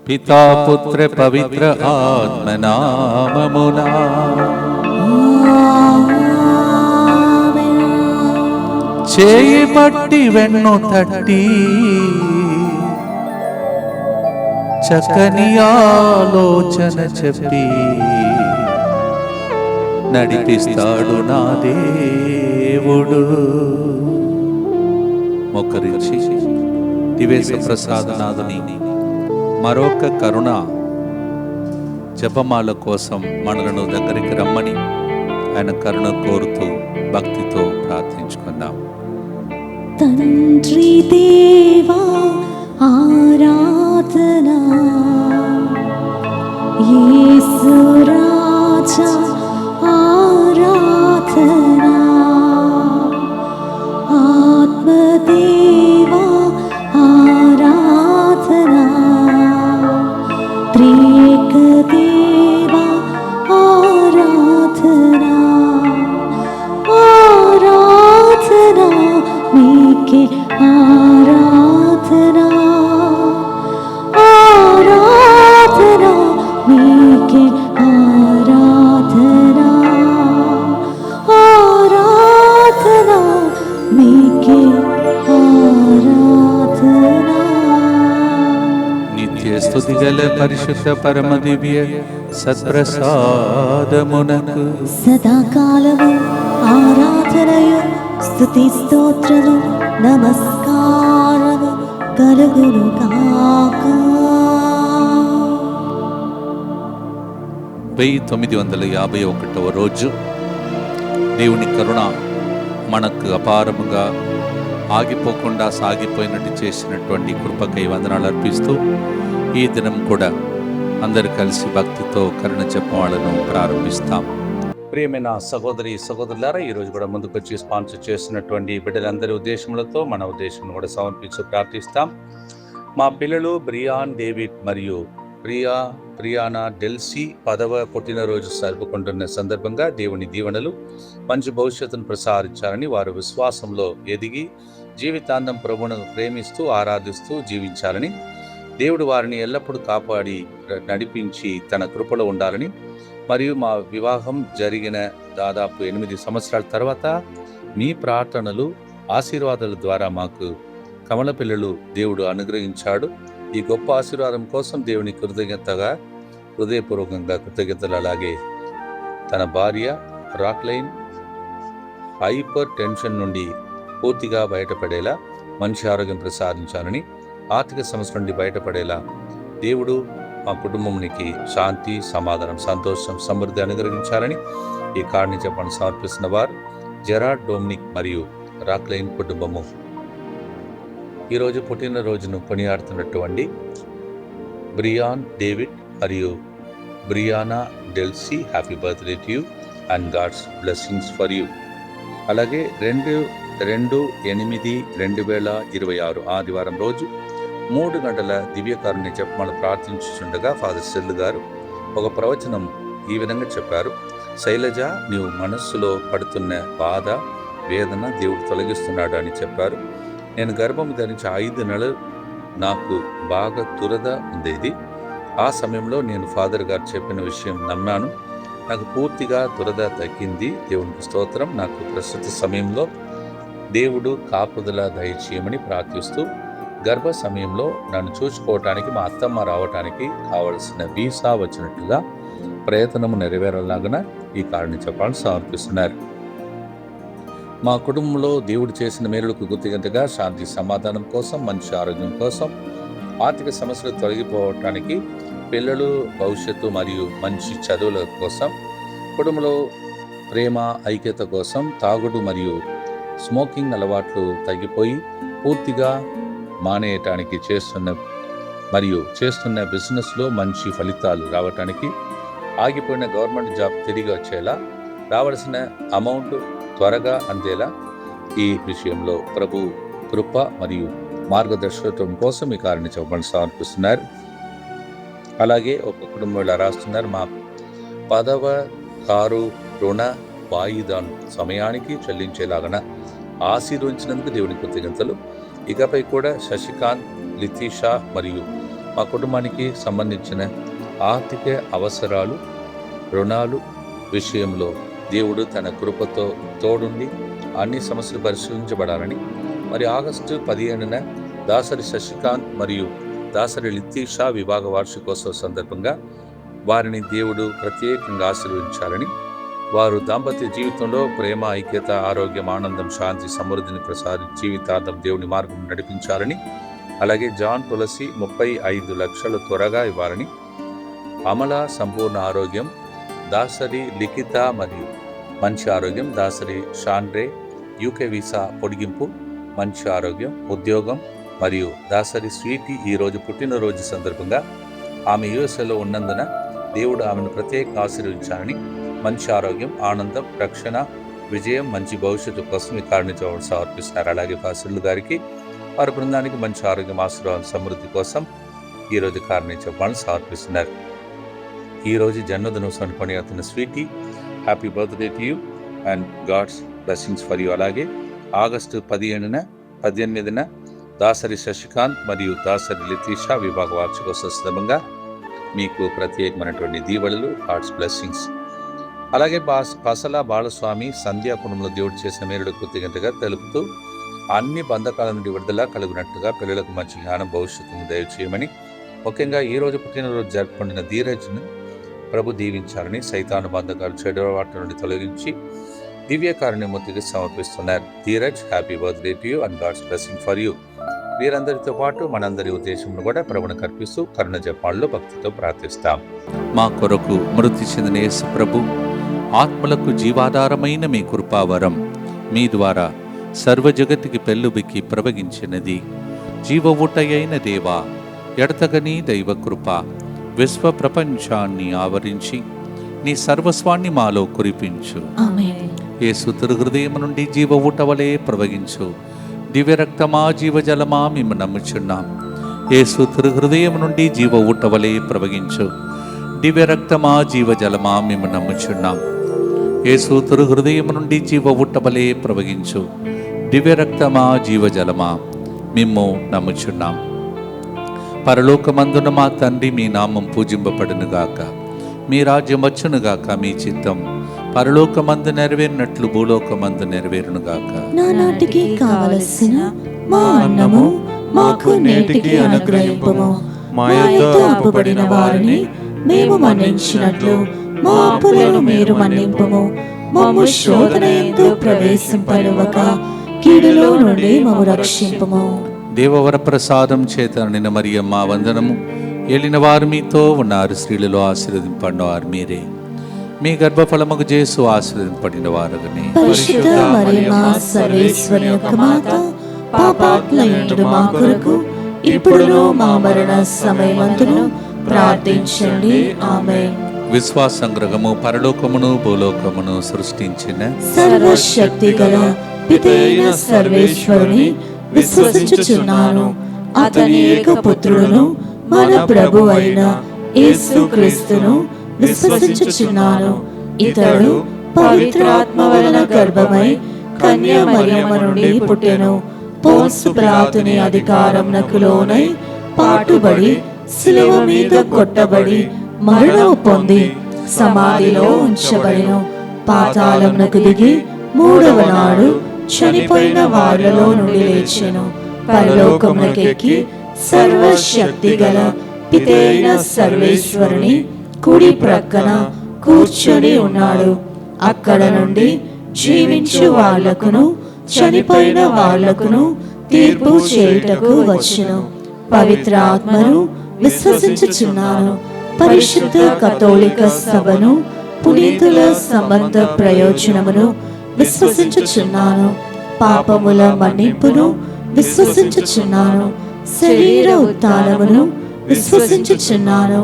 పితా పుత్ర పవిత్ర ఆత్మనామమునా. చేయి పట్టి వెన్ను తట్టి చక్కని ఆలోచన చెప్పి నడిపిస్తాడు నా దేవుడు. మొక్కరించి దివేశ ప్రసాదనాథుని మరొక కరుణ జపమాల కోసం మనలను దగ్గరికి రమ్మని ఆయన కరుణ కోరుతూ భక్తితో ప్రార్థించుకుందాం. తండ్రి దేవా ఆరాధనా, యేసు రాజా ఆరాధనా, ఆత్మదేవా ఆరాధనా, త్రియేక దేవా ఆరాధనా, ఆరాధనా నీకే ఆరాధనా, ఆరాధనా నీకే ఆరాధనా, ఆరాధనా నీకే ఆరాధనా. నిత్య స్తుతి గల పరిశుద్ధ పరమ దివ్య సత్ప్రసాదమునకు సదాకాలము ఆరాధనయు స్తుతి స్తోత్రము నమస్కారము కలుగును గాక. 1951వ రోజు దేవుని కరుణ మనకు అపారముగా ఆగిపోకుండా సాగిపోయినట్టు చేసినటువంటి కృపకై వందనాలు అర్పిస్తూ ఈ దినం కూడా అందరు కలిసి భక్తితో కరుణ చెప్పవాళ్ళను ప్రారంభిస్తాం. ప్రియమైన సహోదరి సహోదరులారా, ఈరోజు కూడా ముందుకొచ్చి స్పాన్సర్ చేస్తున్నటువంటి బిడ్డలందరి ఉద్దేశములతో మన ఉద్దేశం కూడా సమర్పించి ప్రార్థిస్తాం. మా పిల్లలు బ్రియాన్ డేవిడ్ మరియు ప్రియానా డెల్సీ 10వ పుట్టినరోజు జరుపుకుంటున్న సందర్భంగా దేవుని దీవెనలు మంచి భవిష్యత్తును ప్రసాదించాలని, వారు విశ్వాసంలో ఎదిగి జీవితాంతం ప్రభువును ప్రేమిస్తూ ఆరాధిస్తూ జీవించాలని, దేవుడు వారిని ఎల్లప్పుడూ కాపాడి నడిపించి తన కృపలో ఉండాలని, మరియు మా వివాహం జరిగిన దాదాపు 8 సంవత్సరాల తర్వాత మీ ప్రార్థనలు ఆశీర్వాదాల ద్వారా మాకు కమల పిల్లలు దేవుడు అనుగ్రహించాడు. ఈ గొప్ప ఆశీర్వాదం కోసం దేవుని హృదయపూర్వకంగా కృతజ్ఞతలు. అలాగే తన భార్య రాక్లైన్ హైపర్ టెన్షన్ నుండి పూర్తిగా బయటపడేలా మంచి ఆరోగ్యం ప్రసాదించాలని, ఆర్థిక సమస్య నుండి బయటపడేలా దేవుడు మా కుటుంబానికి శాంతి, సమాధానం, సంతోషం, సమృద్ధి అనుగ్రహించాలని ఈ కారణి చెప్పని సమర్పిస్తున్న వారు జెరాడ్ డొమినిక్ మరియు రాక్లైన్ కుటుంబము. ఈరోజు పుట్టినరోజును కొనియాడుతున్నటువంటి బ్రియాన్ డేవిడ్ మరియు Briana Delsie, happy birthday to you and God's blessings for you. అలాగే 2/8/2026 ఆదివారం రోజు 3 గంటల దివ్యకారుణ్య జపమాల ప్రార్థించుచుండగా ఫాదర్ సెల్లు గారు ఒక ప్రవచనం ఈ విధంగా చెప్పారు. శైలజ, నీవు మనస్సులో పడుతున్న బాధ, వేదన దేవుడు తొలగిస్తున్నాడు అని చెప్పారు. నేను గర్భం ధరించి 5 నెలలు నాకు బాగా దురద ఉండేది. ఆ సమయంలో నేను ఫాదర్ గారు చెప్పిన విషయం నమ్మాను. నాకు పూర్తిగా దురద తగ్గింది. దేవునికి స్తోత్రం. నాకు ప్రస్తుత సమయంలో దేవుడు కాపుదల దయచేయమని ప్రార్థిస్తూ, గర్భ సమయంలో నన్ను చూసుకోవటానికి మా అత్తమ్మ రావటానికి కావలసిన వీసా వచ్చినట్లుగా ప్రయత్నము నెరవేరేలాగా ఈ కారణం చెప్పాలని సమర్పిస్తున్నారు. మా కుటుంబంలో దేవుడు చేసిన మేలులకు గుర్తిగంతగా శాంతి సమాధానం కోసం, మంచి ఆరోగ్యం కోసం, ఆర్థిక సమస్యలు తొలగిపోవటానికి, పిల్లలు భవిష్యత్తు మరియు మంచి చదువుల కోసం, కుటుంబంలో ప్రేమ ఐక్యత కోసం, తాగుడు మరియు స్మోకింగ్ అలవాట్లు తగ్గిపోయి పూర్తిగా మానేయటానికి చేస్తున్న బిజినెస్లో మంచి ఫలితాలు రావటానికి, ఆగిపోయిన గవర్నమెంట్ జాబ్ తిరిగి వచ్చేలా, రావాల్సిన అమౌంట్ త్వరగా అందేలా ఈ విషయంలో ప్రభు కృప మరియు మార్గదర్శకత్వం కోసం ఈ కారణం చెప్పమని సమర్పిస్తున్నారు. అలాగే ఒక కుటుంబంలో రాస్తున్నారు, మా 10వ కారు రుణ వాయిదాను సమయానికి చెల్లించేలాగన ఆశీర్వదించినందుకు దేవుని కృతజ్ఞతలు. ఇకపై కూడా శశికాంత్, లితీషా మరియు మా కుటుంబానికి సంబంధించిన ఆర్థిక అవసరాలు, రుణాలు విషయంలో దేవుడు తన కృపతో తోడుండి అన్ని సమస్యలు పరిశీలించబడాలని, మరి ఆగస్టు 15న దాసరి శశికాంత్ మరియు దాసరి లితీషా విభాగ వార్షికోత్సవ సందర్భంగా వారిని దేవుడు ప్రత్యేకంగా ఆశీర్వదించాలని, వారు దాంపత్య జీవితంలో ప్రేమ, ఐక్యత, ఆరోగ్యం, ఆనందం, శాంతి, సమృద్ధిని ప్రసాదించి జీవితాంతం దేవుని మార్గం నడిపించాలని, అలాగే జాన్ తులసి 35 లక్షలు త్వరగా ఇవ్వాలని, అమల సంపూర్ణ ఆరోగ్యం, దాసరి లిఖిత మరియు మంచి ఆరోగ్యం, దాసరి షాండ్రే యూకే వీసా పొడిగింపు, మంచి ఆరోగ్యం, ఉద్యోగం, మరియు దాసరి స్వీటీ ఈరోజు పుట్టినరోజు సందర్భంగా ఆమె యుఎస్ఏలో ఉన్నందున దేవుడు ఆమెను ప్రత్యేకంగా ఆశీర్వదించాలని, మంచి ఆరోగ్యం, ఆనందం, రక్షణ, విజయం, మంచి భవిష్యత్తు కోసం ఈ కారణించబడి సమర్పిస్తున్నారు. అలాగే ఫాసిల్ గారికి వారి బృందానికి మంచి ఆరోగ్యం, ఆశీర్వాదం, సమృద్ధి కోసం ఈరోజు కారణించబడి సమర్పిస్తున్నారు. ఈరోజు జన్మదినోత్సవాన్ని కొనియాడుతున్న Sweety, happy birthday to you and God's blessings for you. అలాగే ఆగస్టు 18న దాసరి శశికాంత్ మరియు దాసరి లితీషా విభాగ వార్షికోత్సవ సందర్భంగా మీకు ప్రత్యేకమైనటువంటి దీవెనలు, హార్ట్స్ బ్లెస్సింగ్స్. అలాగే పసల బాలస్వామి సంధ్యాకుణంలో దేవుడు చేసిన మేలుడు కృతజ్ఞతగా తెలుపుతూ అన్ని బంధకాల నుండి విడుదల కలుగునట్టుగా పిల్లలకు మంచి జ్ఞానం, భవిష్యత్తును దయచేయమని, ముఖ్యంగా ఈరోజు పుట్టినరోజు జరుపుకుంటున్న ధీరజ్ను ప్రభు దీవించాలని, సైతాను బంధకాలు, చెడు వాటి నుండి తొలగించి దివ్యకారుణ్యమూర్తికి సమర్పిస్తున్నారు. Dheeraj, happy birthday to you and God's blessing for you. వీరందరితో పాటు మనందరి ఉద్దేశంలో కూడా ప్రభువును కర్పిస్తూ కరుణ జపాల్లో భక్తితో ప్రార్థిస్తాం. మా కొరకు మృతి చెందిన యేసు ప్రభు ఆత్మలకు జీవాధారమైన మీ కృపావరం మీ ద్వారా సర్వజగతికి పెళ్ళుబికి ప్రవగించినది. జీవ ఊటయైన దేవా, ఎడతగని దైవ కృప విశ్వ ప్రపంచాన్ని ఆవరించి నీ సర్వస్వాన్ని మాలో కురిపించు. ఆమేన్. యేసు తిరుహృదయం నుండి జీవ ఊట వలె ప్రవగించు దివ్య రక్తమా, జీవజలమా మేము నమ్ముచున్నాం. యేసు తిరుహృదయం నుండి జీవ ఊట వలె ప్రవగించు దివ్య రక్తమా, జీవజలమా మేము నమ్ముచున్నాం. యేసు తిరుహృదయం నుండి జీవ ఊట వలె ప్రవగించు దివ్య రక్తమా, జీవజలమా మేము నమ్ముచున్నాం. పరలోకమందున మా తండ్రి, మీ నామం పూజింపబడునుగాక, మీ రాజ్యం వచ్చునుగాక, మీ చిత్తం పరలోకమందు నెరవేరినట్లు భూలోకమందు నెరవేరునుగాక. నానాటికి కావలసిన మా అన్నము మాకు నేటికి అనుగ్రహింపుము. మా యొద్ద అప్పుబడిన వారిని మేము మన్నించినట్లు మా అప్పులను మీరు మన్నింపుము. మమ్ము శోధన యందు ప్రవేశింపనివ్వక కీడులో నుండి మమ్ము రక్షింపుము. దేవవర ప్రసాదం చేత నిన్న మరియమ్మ వందనము. ఏలిన వారు మీతో ఉన్నారు, స్త్రీలలో ఆశీర్వదింపడిన వారు మీరే. మీ గర్భఫలముకు చేసు ఆశీర్వదింపడిన వారుగానే. పరిశుద్ధ మరియమ్మ సర్వేశ్వరి యొక్క మాత, పాపాత్ములైన మా కొరకు ఇప్పుడును మా మరణ సమయమందును ప్రార్థించండి. ఆమేన్. విశ్వాసంగ్రహము పరలోకమును భూలోకమును సృష్టించిన సర్వశక్తి గల పితైన సర్వేశ్వరుని విశ్వసించుచున్నాను. అతని ఏకపుత్రుడును మన ప్రభు అయిన యేసుక్రీస్తును విశ్వసించుచున్నాను. ఇతడు పవిత్రాత్మ వలన గర్భమై కన్య మరియమ్మ నుండి పుట్టెను. పోన్సు పిలాతుని అధికారమునకు లోనై పాటుబడి శిలువ మీద కొట్టబడి మరణము పొంది సమాధిలో ఉంచబడెను. పాతాళమునకు దిగి మూడవ నాడు చనిపోయిన వారిలో నుండి లేచెను. పరలోకమునకెక్కి సర్వశక్తి గల పితైన సర్వేశ్వరుని కుడి ప్రక్కన కూర్చొని ఉన్నాడు. అక్కడ నుండి జీవించు వాళ్లకును చనిపోయిన వాళ్లకును తీర్పు చేయుటకు వచ్చును. పవిత్ర ఆత్మను విశ్వసించుచున్నాను. పరిశుద్ధ కథోలిక సభను, పునీతుల సంబంధ ప్రయోజనమును విశ్వసించుచున్నాను. పాపముల మన్నింపును విశ్వసించుచున్నాను. శరీర ఉత్థానమును విశ్వసించుచున్నాను.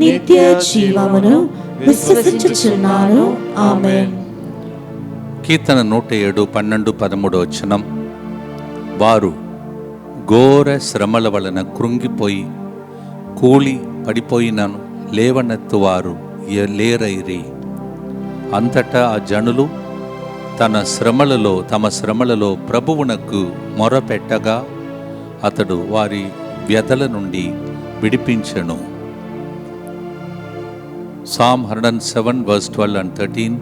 నిత్య జీవమును విశ్వసించుచున్నాను. ఆమేన్. కీర్తన 107 12 13 వచనం. వారు ఘోర శ్రమల వలన కృంగిపోయి కూలి పడిపోయినను లేవనెత్తువారు లేరైరి. అంతటా ఆ జనులు తమ శ్రమలలో ప్రభువునకు మొరపెట్టగా అతడు వారి వ్యధల నుండి విడిపించెను. Psalm 107 verse 12 and 13.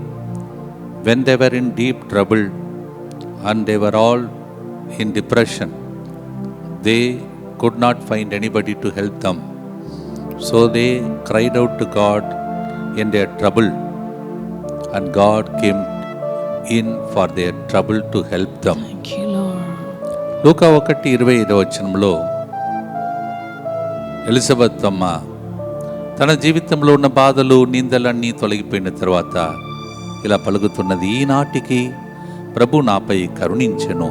When they were in deep trouble and they were all in depression, they could not find anybody to help them. So they cried out to God in their trouble, and God came in for their trouble to help them. Thank you, Lord. Luka 1:25 Elizabeth అమ్మ తన జీవితంలో ఉన్న బాధలు నిందలన్నీ తొలగిపోయిన తర్వాత ఇలా పలుకుతున్నది, ఈనాటికి ప్రభు నాపై కరుణించెను,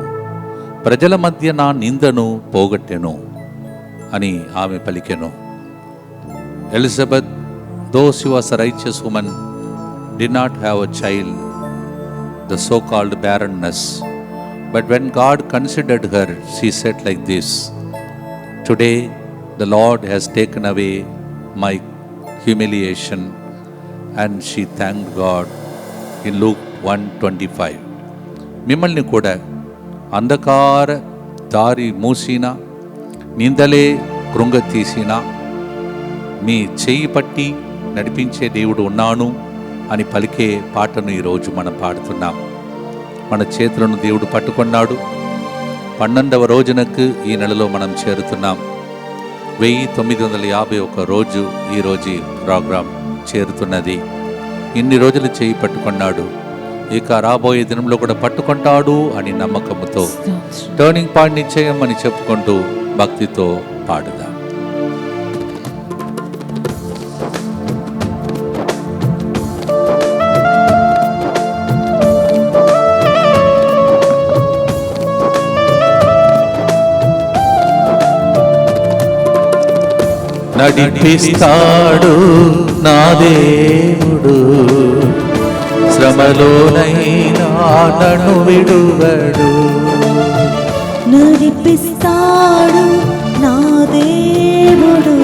ప్రజల మధ్య నా నిందను పోగొట్టెను అని ఆమె పలికెను. Elizabeth, though she was a righteous woman, did not have a child, the so-called barrenness. But when God considered her, she said like this, today the Lord has taken away my humiliation, and she thanked God in Luke 1:25. మిమ్మల్ని కూడా అంధకార దారి మూసినా, నిందలే కృంగ తీసినా మీ చేయి పట్టి నడిపించే దేవుడు ఉన్నాను అని పలికే పాటను ఈరోజు మనం పాడుతున్నాం. మన చేతులను దేవుడు పట్టుకున్నాడు. 12వ రోజునకు ఈ నెలలో మనం చేరుతున్నాం. 1951 రోజు ఈరోజు ప్రోగ్రాం చేరుతున్నది. ఇన్ని రోజులు చేయి పట్టుకున్నాడు, ఇక రాబోయే దినంలో కూడా పట్టుకుంటాడు అని నమ్మకంతో టర్నింగ్ పాయింట్ నిశ్చయం అని చెప్పుకుంటూ భక్తితో పాడుదాం. నడిపిస్తాడు నా దేవుడు, శ్రమలోనైనా నన్ను విడువడు. నడిపిస్తాడు నా దేవుడు,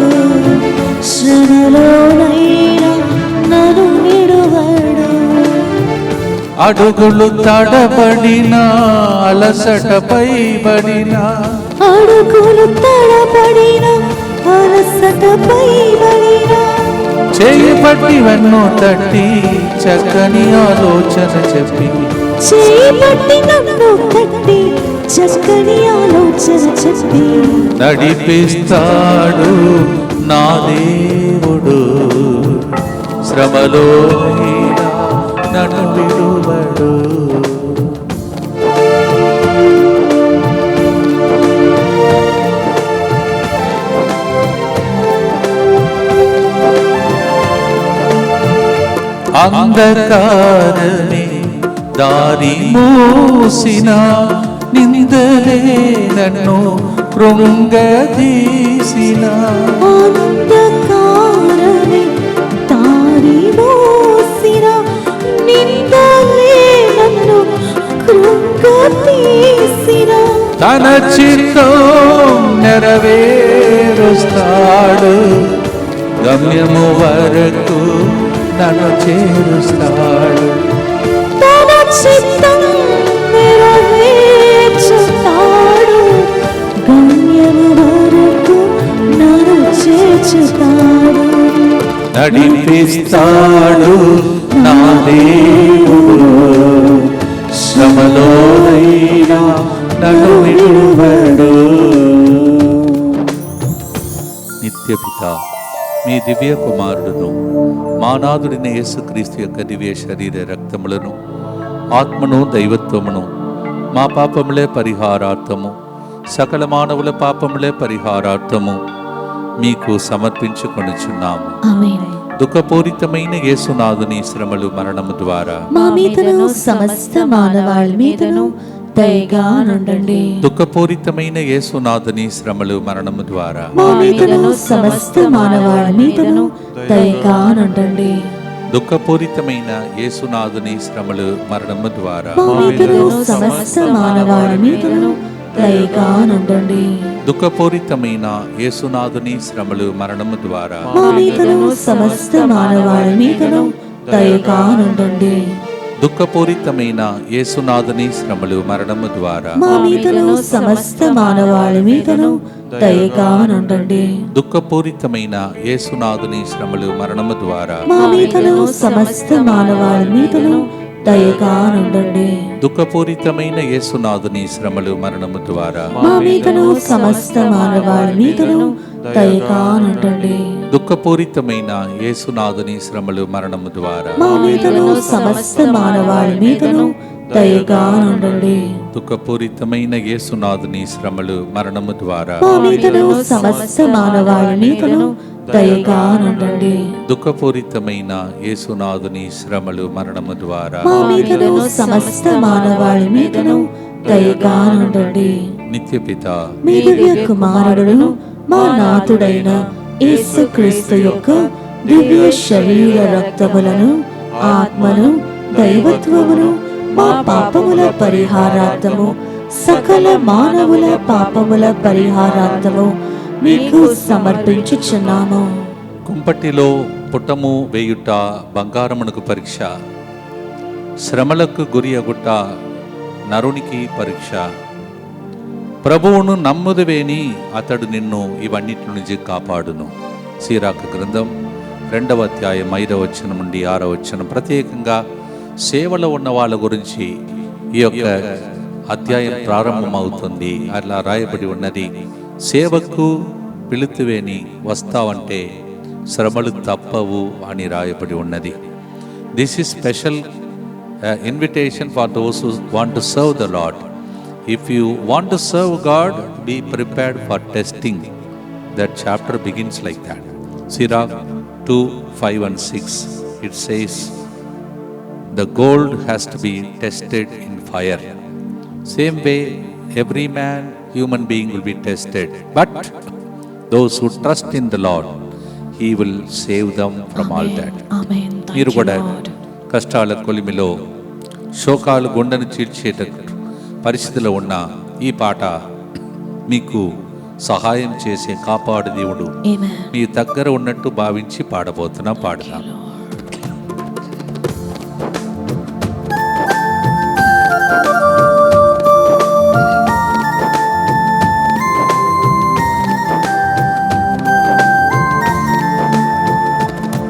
శ్రమలోనైనా నన్ను విడువడు. అడుగులు తడబడిన అలసటపై పడిన, అడుగులు తడబడిన అలసటపై పడిన, చేయి పట్టి వెన్ను తట్టి చక్కని ఆలోచన చెప్పి, చేయి పట్టి నన్ను తట్టి చక్కని ఆలోచన చెప్పి, నడిపిస్తాడు నా దేవుడు, శ్రమలో నన్ను విడువడు. అంధకారమే దారి మూసిన, నిందలే నన్ను కృంగదీసిన, అంధకారమే దారి మూసిన, నిందలే నన్ను కృంగదీసిన, తన చిత్తం నెరవేరుస్తాడు, గమ్యము వరకు నన్ను చేరుస్తాడు. తన చిత్తం నెరవేర్చుతాడు, గమ్యము వరకు నన్ను చేర్చుతాడు. నడిపిస్తాడు నా దేవుడు, శ్రమలోనైనా నన్ను విడువడు. నిత్యపిత మీ దివ్య కుమారుడును మానాథుడిన యేసుక్రీస్తు యొక్క దివ్య శరీర రక్తములను, ఆత్మను, దైవత్వమును మా పాపములే పరిహారార్థము, సకల మానవుల పాపములే పరిహారార్థము మీకు సమర్పించుకొనుచున్నాము. ఆమేన్. దుఃఖపూరితమైన యేసునాథుని శ్రమలు మరణము ద్వారా మా మీదను సమస్త మానవాళి మీదను దయగా నుండండి. దుఃఖపూరితమైన యేసునాథుని శ్రమలు మరణము ద్వారా మా మీదను సమస్త మానవాళి మీదను దయగా నుండండి. దుఃఖపూరితమైన యేసునాథుని శ్రమలు మరణము ద్వారా మా మీదను సమస్త మానవాళి మీదను దయగా నుండండి. దుఃఖపూరితమైన యేసునాథుని శ్రమలు మరణము ద్వారా మా మీదను సమస్త మానవాళి మీదను దయగా నుండండి. దుఃఖపూరితమైన యేసునాథుని శ్రమలు మరణము ద్వారా మా మీదను సమస్త మానవాళి మీదను దయగా నుండండి. దుఃఖపూరితమైన యేసునాథుని శ్రమలు మరణము ద్వారా మా మీదను సమస్త మానవాళి మీదను దయగా నుండండి. దుఃఖపూరితమైన యేసునాథుని శ్రమలు మరణము ద్వారా మా మీదను సమస్త మానవాళి మీదను దయగా నుండండి. దుఃఖపూరితమైన యేసునాథుని శ్రమలు మరణము ద్వారా మా మీదను సమస్త మానవాళి మీదను దయగా నుండండి. దుఃఖపూరితమైన యేసునాథుని శ్రమలు మరణము ద్వారా మా మీదను సమస్త మానవాళి మీదను దయగా నుండండి. దుఃఖపూరితమైన యేసునాథుని శ్రమలు మరణము ద్వారా మా మీదను సమస్త మానవాళి మీదను దయగా నుండండి. నిత్యపిత మీ దివ్య కుమారుడును మా నాథుడైన యేసుక్రీస్తు యొక్క దివ్య శరీర రక్తములను ఆత్మను దైవత్వమును మా పాపముల పరిహారార్థము సకల మానవుల పాపముల పరిహారార్థము మీకు సమర్పించుచున్నాము. కుంపటిలో పుట్టము వేయుట బంగారమునకు పరీక్ష, శ్రమలకు గురి అగుట నరునికి పరీక్ష. ప్రభువును నమ్ముదువేని అతడు నిన్ను ఇవన్నిటి నుంచి కాపాడును. సీరాకు గ్రంథం 2వ అధ్యాయం 5వ వచనం నుండి 6వ వచనం. ప్రత్యేకంగా సేవలో ఉన్న వాళ్ళ గురించి ఈ యొక్క అధ్యాయం ప్రారంభమవుతుంది. అలా రాయబడి ఉన్నది, సేవకు పిలుతువేని వస్తావంటే శ్రమలు తప్పవు అని రాయబడి ఉన్నది. This is special invitation for those who want to serve the lord. If you want to serve God, be prepared for testing. That chapter begins like that. Sirach 2:5 and 6. It says, the gold has to be tested in fire. Same way, every man, human being will be tested. But those who trust in the Lord, He will save them from all that. Amen. మీరు కూడా కష్టాల కొలిమిలో శోకాలు గుండెను చీల్చేటట్టు పరిస్థితిలో ఉన్న ఈ పాట మీకు సహాయం చేసే కాపాడు దేవుడు Amen. మీ దగ్గర ఉన్నట్టు భావించి పాడబోతున్నా. పాడదాం.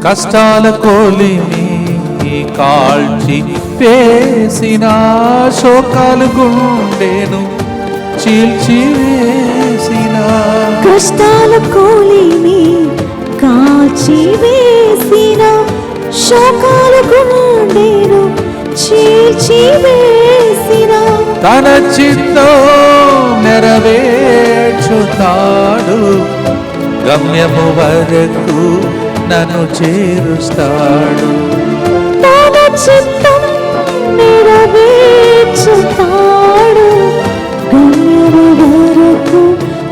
కష్టాల కోలిని కాల్చి వేసిన శోకాలు గుండెను చీల్చి వేసిన, కష్టాల కోలిని కాల్చి వేసిన శోకాల గుండెను చీల్చి వేసిన, తన చిత్తం నెరవేర్చుతాడు, గమ్యము వరకు నన్ను చేరుస్తాడు. తన చిత్తం నెరవేర్చుతాడు, గమ్యము వరకు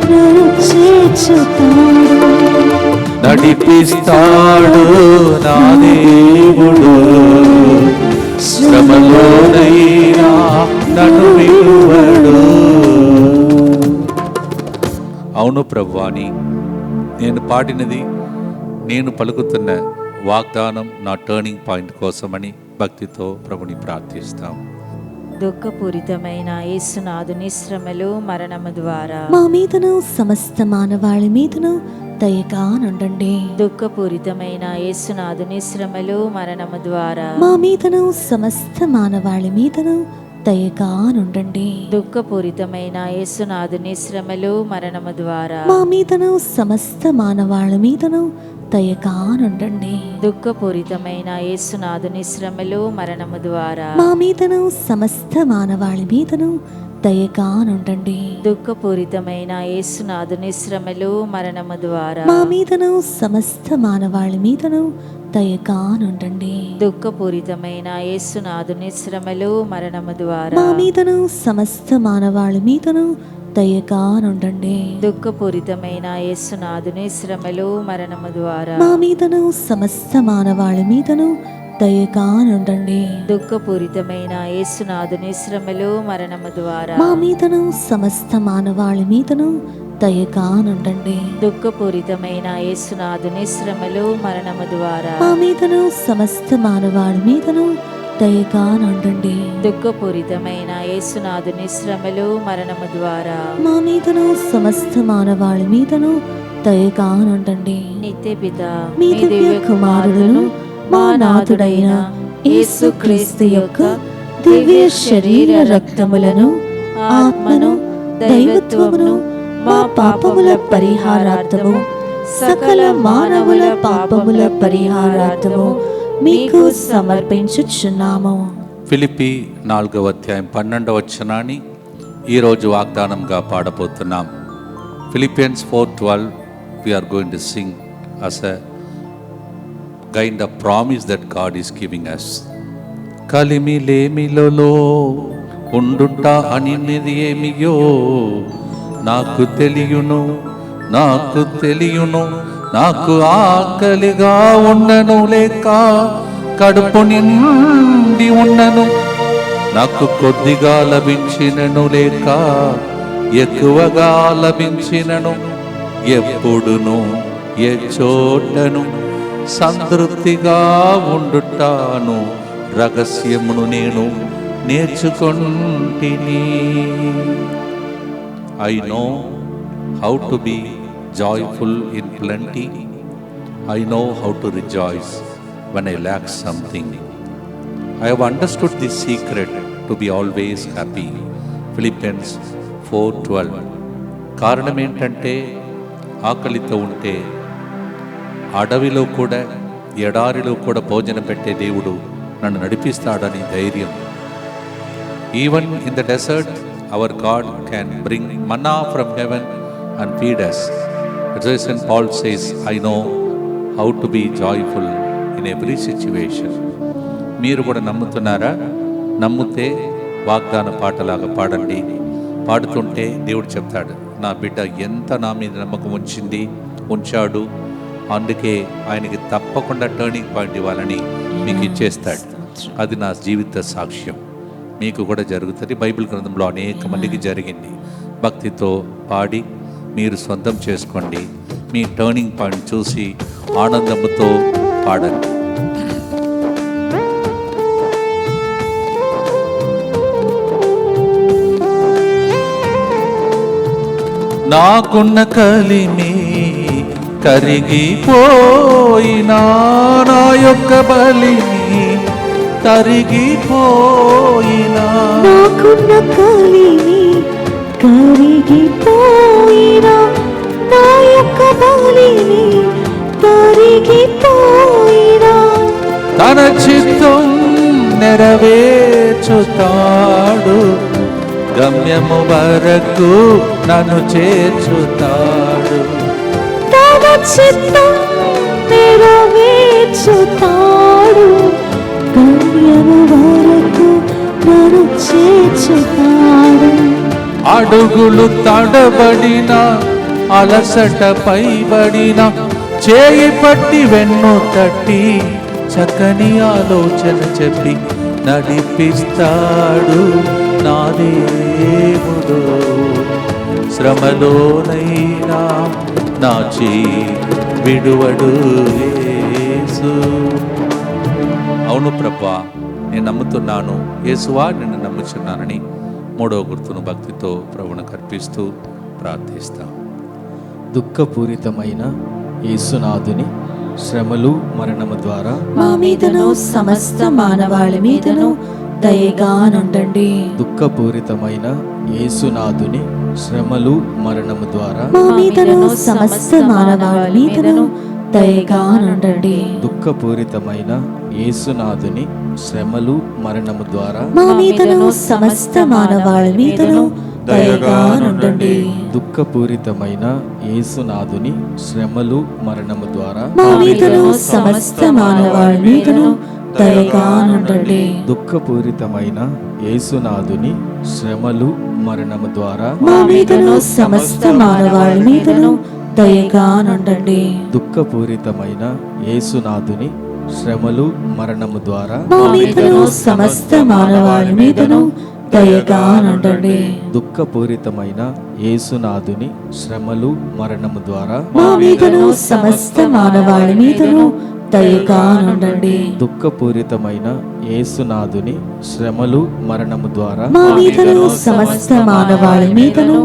నన్ను చేర్చుతాడు. నడిపిస్తాడు నా దేవుడు, శ్రమలోనైనా నన్ను విడువడు. అవును ప్రభువాని, నేను పాడినది, నేను పలుకుతున్న వాగ్దానం నా టర్నింగ్ పాయింట్ కోసమని భక్తితో ప్రభుని ప్రార్థిస్తాం. దుఃఖపూరితమైన యేసునాథుని శ్రమలు మరణము ద్వారా మా మీదను సమస్త మానవాళి మీదను దయగా నుండండి. దుఃఖపూరితమైన యేసునాథుని శ్రమలు మరణము ద్వారా మా మీదను సమస్త మానవాళి మీదను దయగా నుండండి. దుఃఖపూరితమైన యేసునాథుని శ్రమలు మరణము ద్వారా మా మీదను సమస్త మానవాళి మీదను దయగా నుండండి. దుఃఖపూరితమైన యేసునాథుని శ్రమలు మరణము ద్వారా మా మీదను సమస్త మానవాళి మీదను దయగా నుండండి. దుఃఖపూరితమైన యేసునాథుని శ్రమలు మరణము ద్వారా మా మీదను సమస్త మానవాళి మీదను దయగా నుండండి. దుఃఖపూరితమైన యేసునాథుని శ్రమలు మరణము ద్వారా మా మీదను సమస్త మానవాళి మీదను దయగా నుండండి. దుఃఖపూరితమైన యేసునాథుని శ్రమలు మరణము ద్వారా మా మీదను సమస్త మానవాళి మీదను దయగా నుండండి. దుఃఖపూరితమైన యేసునాథుని శ్రమలు మరణము ద్వారా మా మీదను సమస్త మానవాళి మీదను దయగా నుండండి. దుఃఖపూరితమైన యేసునాథుని శ్రమలు మరణము ద్వారా మా మీదను సమస్త మానవాళి మీదను దయగా నుండండి. దుఃఖపూరితమైన యేసునాథుని శ్రమలు మరణము ద్వారా మా మీదను సమస్త మానవాళి మీదను దయగా నుండండి. నిత్య పిత మీ దివ్య కుమారుడును మా నాథుడైన యేసుక్రీస్తు యొక్క దివ్య శరీర రక్తములను ఆత్మను దైవత్వమును మా పాపముల పరిహారార్థము సకల మానవుల పాపముల పరిహారార్థము మీకు సమర్పించుచున్నాము. ఫిలిప్పి 4వ అధ్యాయం 12వ వచనాన్ని ఈరోజు వాగ్దానంగా పాడబోతున్నాం. Philippians 4:12 we are going to sing as a kind of promise that God is giving us. కలిమిలేమిలో ఉండుట అనేది ఏమియో నాకు తెలియును, నాకు తెలియును, నాకు ఆకలిగా ఉండను లేక కడుపు నిండి ఉండను, నాకు కొద్దిగా లభించినను లేక ఎక్కువగా లభించినను, ఎప్పుడును ఏ చోటను సంతృప్తిగా ఉండుటాను రహస్యమును నేను నేర్చుకొంటిని. I know how to be joyful in plenty. I know how to rejoice when I lack something. I have understood this secret to be always happy. Philippians 4:12. కారణం ఏంటంటే ఆకలితో ఉంటే అడవిలో కూడా ఎడారిలో కూడా భోజనం పెట్టే దేవుడు నన్ను నడిపిస్తాడని ధైర్యం. Even in the dessert hour God can bring Manna from heaven and feed us. St. Paul says, I know how to be joyful in every situation. మీరు కూడా నమ్ముతున్నారా? నమ్మితే వాగ్దాన పాటలాగా పాడండి. పాడుతుంటే దేవుడు చెప్తాడు, నా బిడ్డ ఎంత నా మీద నమ్మకం ఉంచాడు, అందుకే ఆయనకి తప్పకుండా టర్నింగ్ పాయింట్ ఇవ్వాలని మీకు ఇచ్చేస్తాడు. అది నా జీవిత సాక్ష్యం. మీకు కూడా జరుగుతుంది. బైబిల్ గ్రంథంలో అనేక మందికి జరిగింది. భక్తితో పాడి మీరు సొంతం చేసుకోండి. మీ టర్నింగ్ పాయింట్ చూసి ఆనందంతో పాడండి. నాకున్న కలిమి కరిగిపోయినా, నా యొక్క బలిని తరిగిపోయినా, నాకున్న కలిమి కరిగిపోయినా, నా యొక్క బలిని తరిగిపోయినా, తన చిత్తం నెరవేర్చుతాడు, గమ్యము వరకు నన్ను చేర్చుతాడు. తన చిత్తం నెరవేర్చుతాడు, గమ్యము వరకు నన్ను చేర్చుతాడు. అడుగులు తడబడిన, అలసట పైబడిన, చేయి పట్టి వెన్ను తట్టి చక్కని ఆలోచన చెప్పి నడిపిస్తాడు నా దేవుడు. శ్రమలోనైనా నా చేయి విడువడు యేసు. అవును ప్రభువా, నేను నమ్ముతున్నాను, యేసువా నిన్ను నమ్ముచున్నానని మూడవ గుర్తును భక్తితో ప్రభువును అర్పిస్తూ ప్రార్థిస్తాం. దుఃఖపూరితమైన యేసునాథుని శ్రమలు మరణము ద్వారా మా మీదను సమస్త మానవాళి మీదను దయగా నుండండి. దుఃఖపూరితమైన యేసునాథుని శ్రమలు మరణము ద్వారా మా మీదను సమస్త మానవాళి మీదను దయగా నుండండి. దుఃఖపూరితమైన యేసునాథుని శ్రమలు మరణము ద్వారా మా మీదను సమస్త మానవాళి మీదను దయగా నుండండి. దుఃఖపూరితమైన యేసునాథుని శ్రమలు మరణము ద్వారా మా మీదను సమస్త మానవాళి మీదను దయగా నుండండి. దుఃఖపూరితమైన యేసునాథుని శ్రమలు మరణము ద్వారా మా మీదను సమస్త మానవాళి మీదను దయగా నుండండి. దుఃఖపూరితమైన యేసునాథుని శ్రమలు మరణము ద్వారా మా మీదను సమస్త మానవాళి మీదను దయగా నుండండి. దుఃఖపూరితమైన యేసునాథుని శ్రమలు మరణము ద్వారా మా మీదను సమస్త మానవాళి మీదను దయగా నుండండి. దుఃఖపూరితమైన యేసునాథుని శ్రమలు మరణము ద్వారా మా మీదను సమస్త మానవాళి మీదను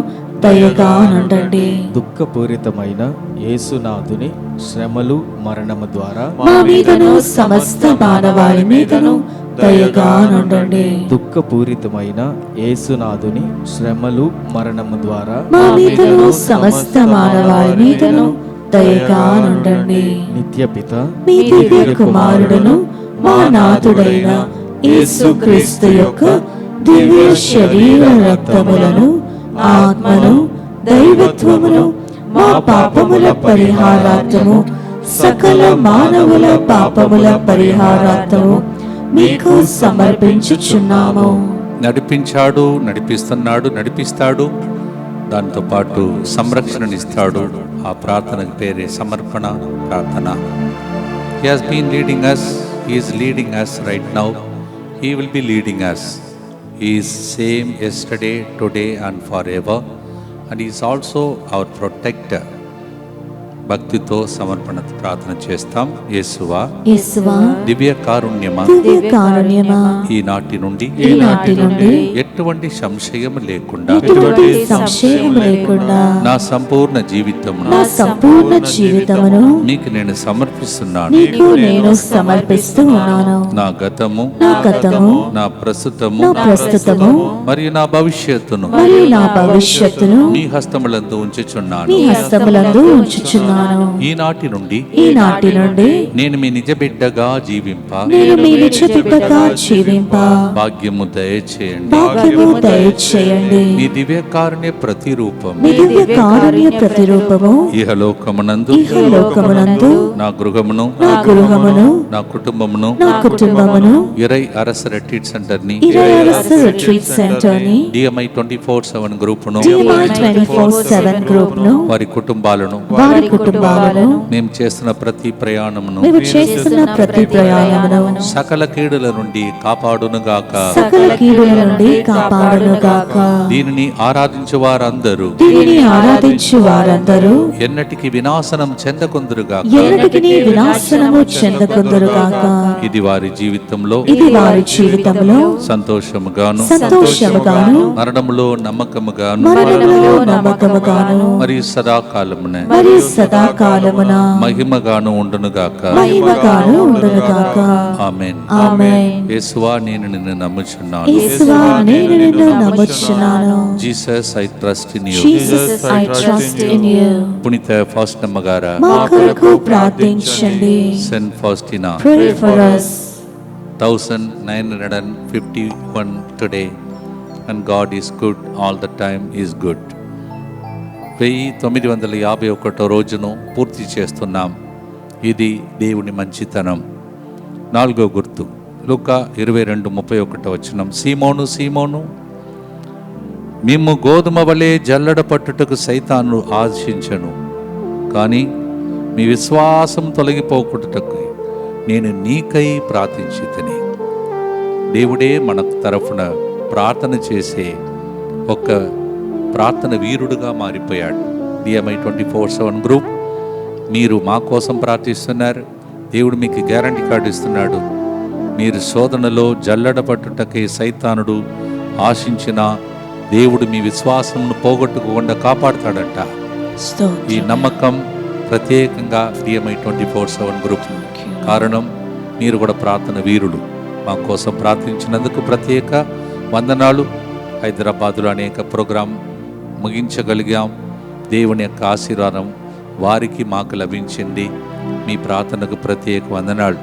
దయగా నుండండి. దుఃఖపూరితమైన యేసునాథుని శ్రమలు మరణము ద్వారా మా మీదను సమస్త మానవాళి మీదను దయగా నుండండి. దుఃఖపూరితమైన యేసునాథుని శ్రమలు మరణము ద్వారా మా మీదను సమస్త మానవాళి మీదను దయగా నుండండి. నిత్యపిత మీ దివ్య కుమారుడును మా నాథుడైన యేసుక్రీస్తు యొక్క దివ్య శరీర రక్తములను, ఆత్మను, దైవత్వమును, మా పాపముల పరిహారార్థము, సకల మానవుల పాపముల పరిహారార్థము మీకు సమర్పించుచున్నాము. నడిపించాడు, నడిపిస్తున్నాడు, నడిపిస్తాడు, దాంతోపాటు సంరక్షణనిస్తాడు. ఆ ప్రార్థనకు పేరే సమర్పణ ప్రార్థన. He has been leading us, he is leading us right now, he will be leading us. He is same yesterday, today and forever, and he is also our protector. భక్తితో సమర్పణ ప్రార్థన చేస్తాం. యేసువా, యేసువా, దివ్య కారుణ్యమా, దివ్య కారుణ్యమా, ఈనాటి నుండి ఎటువంటి సంశయం లేకుండా ఎటువంటి సంశయం లేకుండా నా సంపూర్ణ జీవితమును నా సంపూర్ణ జీవితమును మీకు నేను సమర్పిస్తున్నాను. నీకు నేను సమర్పిస్తూ ఉన్నాను. నా గతము, నా గతము, నా ప్రస్తుతము నా ప్రస్తుతము మరియు నా భవిష్యత్తును మరియు నా భవిష్యత్తును మీ హస్తములందు ఉంచుచున్నాను. మీ హస్తములందు ఉంచుచున్నాను. ఈనాటి నుండి నేను మీ నిజ బిడ్డగా జీవింప నేను మీ నిజ బిడ్డగా జీవింప భాగ్యము దయచేయండి. భాగ్యము దయచేయండి. మీ దివ్య కారుణ్య ప్రతిరూపం మీ దివ్య కారుణ్య ప్రతిరూపము ఇహలోకమునందు ఇహలోకమునందు నా గృహమును, నా గృహమును, నా కుటుంబమును, నా కుటుంబమును, ఇరై అరస రెట్రీట్ సెంటర్ ని, ఇరయరస రిట్రీట్ సెంటర్ ని, డిఎంఐ 24/7 గ్రూపును, DMI 24/7 గ్రూప్ ను, వారి కుటుంబాలను, వారి కుటుంబాలను, మేము చేస్తున్న ప్రతి ప్రయాణమును మేము చేస్తున్న ప్రతి ప్రయాణమును సకల కీడుల నుండి కాపాడునుగాక. సకల కీడుల నుండి కాపాడునుగాక. దీనిని ఆరాధించు వారందరూ దీనిని ఆరాధించు వారందరూ ఎన్నటికి వినాశనం చెందకుందురుగాక. ఎన్నటికి వినాశనము చెందకుందురుగాక. ఇది వారి జీవితంలో ఇది వారి జీవితంలో సంతోషముగాను, సంతోషముగాను, మరణములో నమ్మకముగాను, మరణములో నమ్మకముగాను, మరియు సదాకాలమున మరియు సదాకాలమున మహిమగాను ఉండునుగాక. మహిమగాను ఉండునుగాక. ఆమేన్. ఆమేన్. యేసువా, నేను నిన్ను నమ్ముచున్నాను. యేసువా, నేను నిన్ను నమ్ముచున్నాను. Jesus, I trust in you. Jesus, I trust in you. పునీత ఫాస్టమ్మ గారా, మా కొరకు ప్రార్థించండి. Saint ఫాస్టినా, Pray for us. 1951 today, and God is good all the time is good. 1951 రోజును పూర్తి చేస్తున్నాం. ఇది దేవుని మంచితనం. 4వ గుర్తు లూకా 22:31. సీమోను, సీమోను, మిమ్ము గోధుమ వలె జల్లడ పట్టుటకు సైతాను ఆశించను, కానీ మీ విశ్వాసం తొలగిపోకుండాటకు నేను నీకై ప్రార్థించితిని. దేవుడే మన తరఫున ప్రార్థన చేసే ఒక ప్రార్థన వీరుడుగా మారిపోయాడు. డిఎంఐ 24/7 గ్రూప్, మీరు మా కోసం ప్రార్థిస్తున్నారు. దేవుడు మీకు గ్యారంటీ కార్డు ఇస్తున్నాడు. మీరు శోధనలో జల్లడ పట్టుటకే సైతానుడు ఆశించిన దేవుడు మీ విశ్వాసమును పోగొట్టుకోకుండా కాపాడుతాడంట. ఈ నమ్మకం ప్రత్యేకంగా డిఎంఐ 24/7 గ్రూప్. కారణం, మీరు కూడా ప్రార్థన వీరుడు. మా కోసం ప్రార్థించినందుకు ప్రత్యేక వందనాలు. హైదరాబాదులో అనేక ప్రోగ్రాం ముగించగలిగాం. దేవుని యొక్క ఆశీర్వాదం వారికి మాకు లభించింది. మీ ప్రార్థనకు ప్రత్యేక వందనాలు.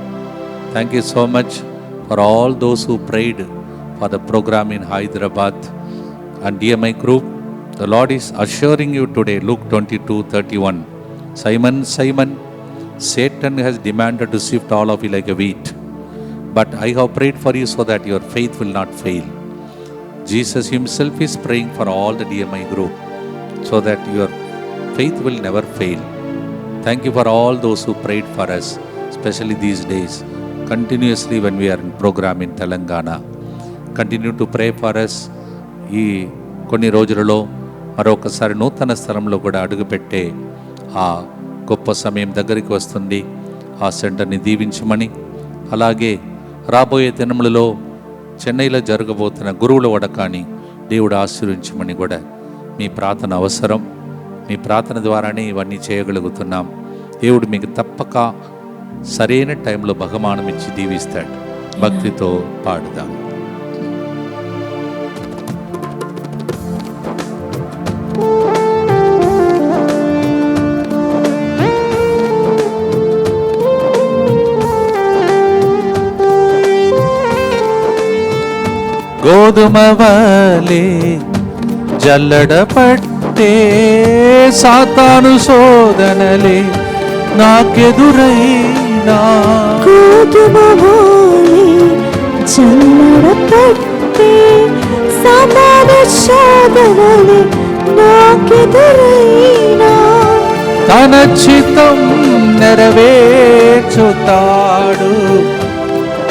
Thank you so much for all those who prayed for the program in Hyderabad and DMI group. The Lord is assuring you today, Luke 22:31. Simon, Simon, Satan has demanded to sift all of you like a wheat, but I have prayed for you so that your faith will not fail. Jesus himself is praying for all the DMI group so that your faith will never fail. Thank you for all those who prayed for us, especially these days, continuously when we are in program in Telangana. Continue to pray for us. ఈ కొన్ని రోజులలో మరొకసారి నూతన స్థలంలో కూడా అడుగుపెట్టే ఆ గొప్ప సమయం దగ్గరికి వస్తుంది. ఆ సెంటర్ని దీవించమని, అలాగే రాబోయే దినములలో చెన్నైలో జరగబోతున్న గురువుల వడకాని దేవుడు ఆశీర్వించమని కూడా మీ ప్రార్థన అవసరం. మీ ప్రార్థన ద్వారానే ఇవన్నీ చేయగలుగుతున్నాం. దేవుడు మీకు తప్పక సరైన టైంలో బహుమానం ఇచ్చి దీవిస్తాడు. భక్తితో పాడుదాం. గోధుమ వలె జల్లడ పట్టే సాతాను శోధనలే నాకెదురైనా, గోధుమ వలె జల్లడ పట్టే సాతాను శోధనలే నాకెదురైనా, తన చిత్తం నెరవేర్చుతాడు,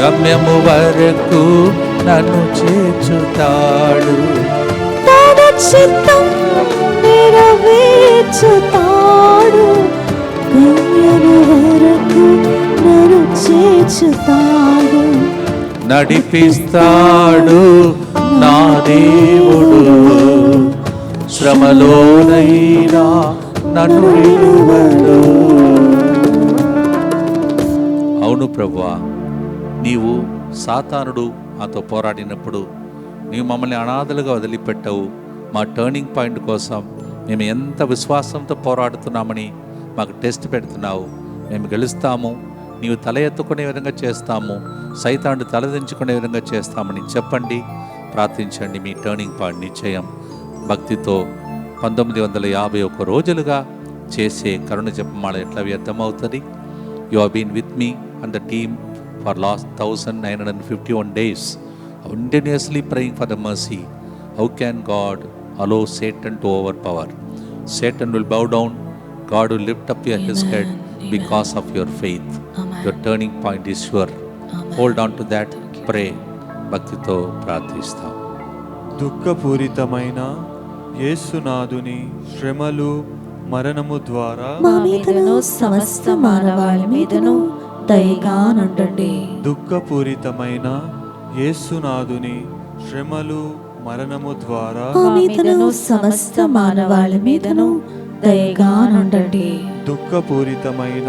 గమ్యము వరకు నన్ను చేర్చుతాడు. తన చిత్తం నెరవేర్చుతాడు, గమ్యము వరకు నన్ను చేర్చుతాడు. నడిపిస్తాడు నా దేవుడు, శ్రమలోనైనా నన్ను విడువడు. అవును ప్రభువా, నీవు సాతానుడు మాతో పోరాడినప్పుడు నీవు మమ్మల్ని అనాథలుగా వదిలిపెట్టావు. మా టర్నింగ్ పాయింట్ కోసం మేము ఎంత విశ్వాసంతో పోరాడుతున్నామని మాకు టెస్ట్ పెడుతున్నావు. మేము గెలుస్తాము, నీవు తల ఎత్తుకునే విధంగా చేస్తాము, సైతాన్ని తలదించుకునే విధంగా చేస్తామని చెప్పండి, ప్రార్థించండి. మీ టర్నింగ్ పాయింట్ నిశ్చయం. భక్తితో 1951 రోజులుగా చేసే కరుణ జపమాల ఎట్లా వ్యర్థమవుతుంది? You have been with me and the team for last 1951 days, continuously praying for the mercy. How can God allow Satan to overpower? Satan will bow down, God will lift up his head because of your faith. Your turning point is sure. Hold on to that, pray. భక్తితో ప్రార్థిస్తాం. దుఃఖపూరితమైన యేసునాథుని శ్రమలు మరణము ద్వారా మా మీదను సమస్త మానవాళి మీదను దయగా నుండండి. దుఃఖపూరితమైన యేసునాథుని శ్రమలు మరణము ద్వారా మా మీదను సమస్త మానవాళి మీదను దయగా నుండండి. దుఃఖపూరితమైన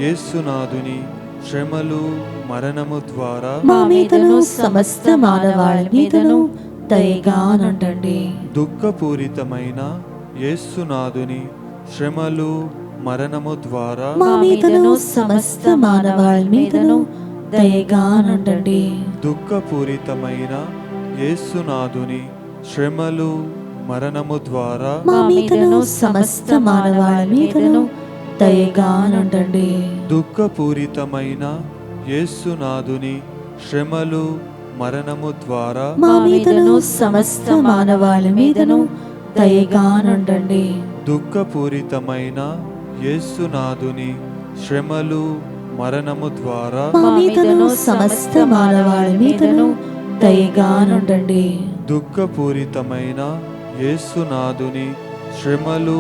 యేసునాథుని శ్రమలు మరణము ద్వారా మా మీదను సమస్త మానవాళి మీదను దయగా నుండండి. దుఃఖపూరితమైన యేసునాథుని శ్రమలు మరణము ద్వారా మా మీదను సమస్త మానవాళి మీదను దయగా నుండండి. దుఃఖపూరితమైన యేసునాథుని శ్రమలు మరణము ద్వారా మా మీదను సమస్త మానవాళి మీదను దయగా నుండండి. దుఃఖపూరితమైన యేసునాథుని శ్రమలు మరణము ద్వారా మా మీదను సమస్త మానవాళి మీదను దయగా నుండండి. దుఃఖపూరితమైన యేసునాథుని శ్రమలు మరణము ద్వారా మా మీదను సమస్త మానవాళి మీదను దయగా నుండండి. దుఃఖపూరితమైన యేసునాథుని శ్రమలు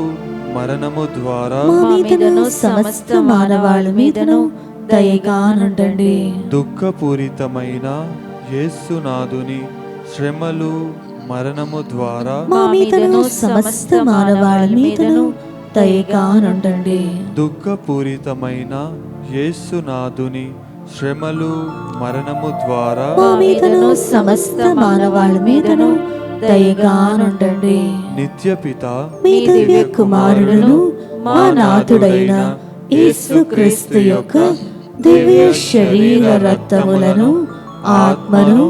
మరణము ద్వారా మా మీదను సమస్త మానవాళి మీదను దయగా నుండండి. దుఃఖపూరితమైన యేసునాథుని శ్రమలు మరణము ద్వారా మా మీదను సమస్త మానవాళి మీదను దయగా నుండండి. దుఃఖపూరితమైన యేసునాథుని శ్రమలు మరణము ద్వారా మా మీదను సమస్త మానవాళి మీదను దయగా నుండండి. నిత్యపిత మీ దివ్య కుమారుడును మా నాథుడైన యేసుక్రీస్తు యొక్క దివ్య శరీర రక్తములను ఆత్మను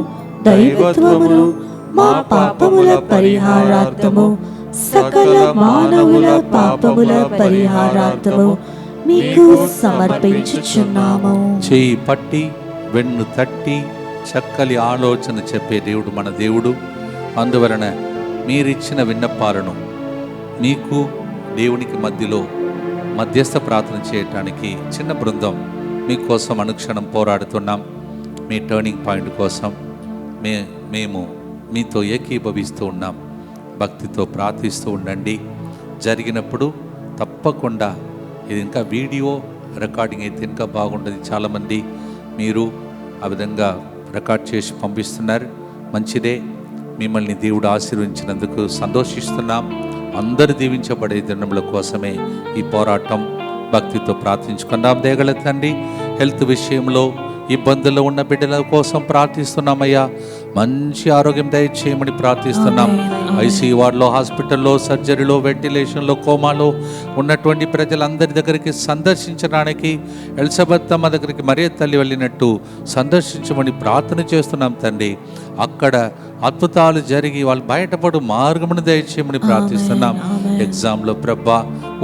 దైవత్వమును మా పాపముల పరిహారార్థము సకల మానవుల పాపముల పరిహారార్థము మీకు సమర్పించుచున్నాము. చేయి పట్టి వెన్ను తట్టి చక్కలి ఆలోచన చెప్పే దేవుడు మన దేవుడు. అందువలన మీరిచ్చిన విన్నపాలను మీకు దేవునికి మధ్యలో మధ్యస్థ ప్రార్థన చేయటానికి చిన్న బృందం మీకోసం అనుక్షణం పోరాడుతున్నాం. మీ టర్నింగ్ పాయింట్ కోసం మేము మీతో ఏకీభవిస్తూ ఉన్నాం. భక్తితో ప్రార్థిస్తూ ఉండండి. జరిగినప్పుడు తప్పకుండా ఇది ఇంకా వీడియో రికార్డింగ్ అయితే ఇంకా బాగుంటుంది. చాలామంది మీరు ఆ విధంగా రికార్డ్ చేసి పంపిస్తున్నారు, మంచిదే. మిమ్మల్ని దేవుడు ఆశీర్వదించినందుకు సంతోషిస్తున్నాం. అందరు దీవించబడే దినముల కోసమే ఈ పోరాటం. భక్తితో ప్రార్థించుకున్నాం. దయగల తండ్రి, హెల్త్ విషయంలో ఇబ్బందుల్లో ఉన్న బిడ్డల కోసం ప్రార్థిస్తున్నామయ్యా. మంచి ఆరోగ్యం దయచేయమని ప్రార్థిస్తున్నాం. ఐసీయూ వార్డులో, హాస్పిటల్లో, సర్జరీలో, వెంటిలేషన్లో, కోమాలో ఉన్నటువంటి ప్రజలందరి దగ్గరికి సందర్శించడానికి ఎలిజబెత్ అమ్మ దగ్గరికి మరియ తల్లి వెళ్ళినట్టు సందర్శించమని ప్రార్థన చేస్తున్నాం తండ్రి. అక్కడ అద్భుతాలు జరిగి వాళ్ళు బయటపడు మార్గమును దయచేయమని ప్రార్థిస్తున్నాం. ఎగ్జామ్లో ప్రభా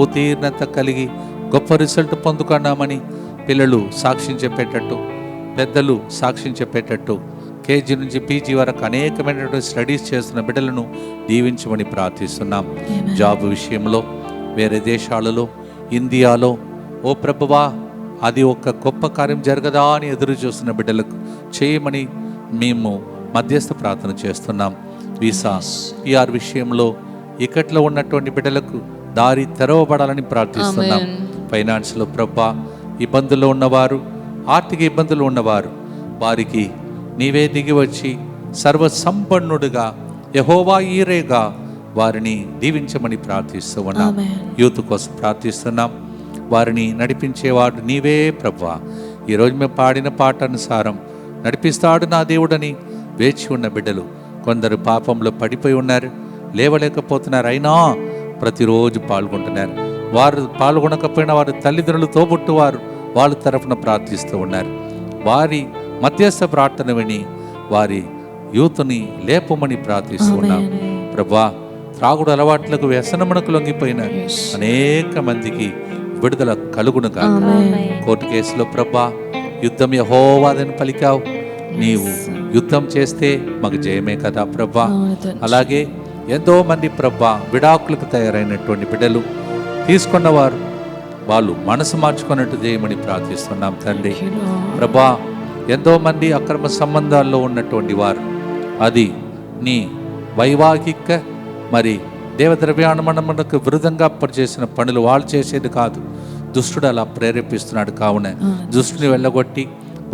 ఉత్తీర్ణత కలిగి గొప్ప రిజల్ట్ పొందుకున్నామని పిల్లలు సాక్ష్యం చెప్పేటట్టు, పెద్దలు సాక్ష్యం చెప్పేటట్టు, కేజీ నుంచి పీజీ వరకు అనేకమైనటువంటి స్టడీస్ చేస్తున్న బిడ్డలను దీవించమని ప్రార్థిస్తున్నాం. జాబ్ విషయంలో వేరే దేశాలలో, ఇండియాలో ఓ ప్రభువా అది ఒక గొప్ప కార్యం జరగదా అని ఎదురు చూస్తున్న బిడ్డలకు చేయమని మేము మధ్యస్థ ప్రార్థన చేస్తున్నాం. వీసా పిఆర్ విషయంలో ఇక్కట్లో ఉన్నటువంటి బిడ్డలకు దారి తెరవబడాలని ప్రార్థిస్తున్నాం. ఫైనాన్స్లో ప్రభా ఇబ్బందుల్లో ఉన్నవారు, ఆర్థిక ఇబ్బందులు ఉన్నవారు, వారికి నీవే దిగి వచ్చి సర్వసంపన్నుడుగా యెహోవా ఈరేగా వారిని దీవించమని ప్రార్థిస్తూ ఉన్నాం. యూత్ కోసం ప్రార్థిస్తున్నాం. వారిని నడిపించేవాడు నీవే ప్రభువా. ఈరోజు మేము పాడిన పాట అనుసారం నడిపిస్తాడు నా దేవుడని వేచి ఉన్న బిడ్డలు కొందరు పాపంలో పడిపోయి ఉన్నారు, లేవలేకపోతున్నారు. అయినా ప్రతిరోజు పాల్గొంటున్నారు. వారు పాల్గొనకపోయినా వారి తల్లిదండ్రులు తోబుట్టువారు వాళ్ళ తరఫున ప్రార్థిస్తూ ఉన్నారు. వారి మధ్యస్థ ప్రార్థన విని వారి యూత్ని లేపమని ప్రార్థిస్తూ ఉన్నాం. ప్రభా, త్రాగుడు అలవాట్లకు వ్యసనమునకు లొంగిపోయిన అనేక మందికి విడుదల కలుగును కాక. కోర్టు కేసులో ప్రభా యుద్ధం యెహోవాదని పలికావు. నీవు యుద్ధం చేస్తే మాకు జయమే కదా ప్రభా. అలాగే ఎంతో మంది ప్రభా విడాకులకు తయారైనటువంటి బిడ్డలు తీసుకున్నవారు వాళ్ళు మనసు మార్చుకున్నట్టు చేయమని ప్రార్థిస్తున్నాం తండ్రి. ప్రభా, ఎంతోమంది అక్రమ సంబంధాల్లో ఉన్నటువంటి వారు అది నీ వైవాహిక మరి దేవద్రవ్యాణమనమునకు విరుద్ధంగా చేసిన పనులు వాళ్ళు చేసేది కాదు. దుష్టుడు అలా ప్రేరేపిస్తున్నాడు. కావున దుష్టుని వెళ్ళగొట్టి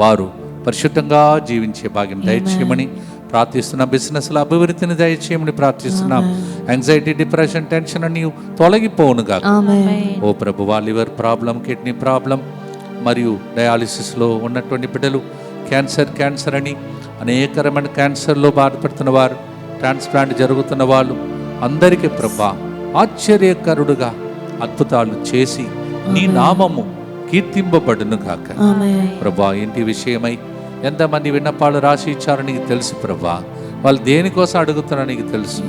వారు పరిశుద్ధంగా జీవించే భాగ్యం దయచేయమని ప్రార్థిస్తున్నాం. బిజినెస్లో అభివృద్ధిని దయచేయమని ప్రార్థిస్తున్నాం. యాంగ్జైటీ, డిప్రెషన్, టెన్షన్ అని తొలగిపోనుగా. ఓ ప్రభువా, లివర్ ప్రాబ్లం, కిడ్నీ ప్రాబ్లం మరియు డయాలిసిస్లో ఉన్నటువంటి బిడ్డలు, క్యాన్సర్ అని అనేక రకమైన క్యాన్సర్లో బాధపడుతున్న వారు, ట్రాన్స్ప్లాంట్ జరుగుతున్న వాళ్ళు అందరికీ ప్రభా ఆశ్చర్యకరుడుగా అద్భుతాలు చేసి నీ నామము కీర్తింపబడును గాక. ప్రభా, ఇంటి విషయమై ఎంతమంది విన్నపాలు రాసి ఇచ్చారో నీకు తెలుసు ప్రభా. వాళ్ళు దేనికోసం అడుగుతున్నారో నీకు తెలుసు.